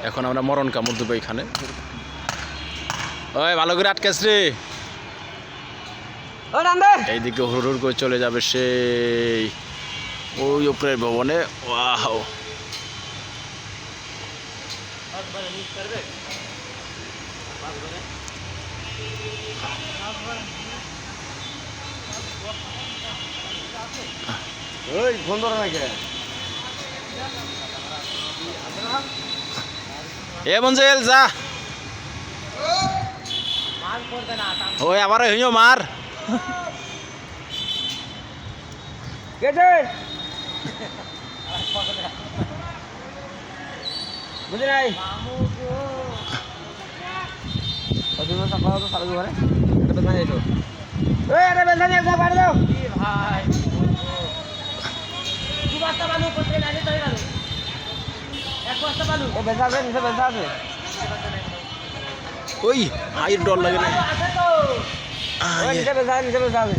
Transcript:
এখন আমরা মরণ কামড় দেবো এখানে। ওই ভালো করে আটকাস রে। এইদিকে হুড় করে চলে যাবে সেই ওই উপরের ভবনে। ওয়াও, ওই ফোন ধরে নাকি এ মঞ্জেল যা। ওই আবার হইও মার। গেছে বুঝি নাই সকাল তো সারা ঘরে এটা বেতন যাইতো। ওই এটা বেতন নিয়ে একবার পাড়ে দাও কি ভাই দু বস্তা বালু করতে নালে তো গেল এক বস্তা বালু এ বেচা আছে নিচে বেচা আছে। ওই আইর ডর লাগে না। আছে তো ওই নিচে বেচা আছে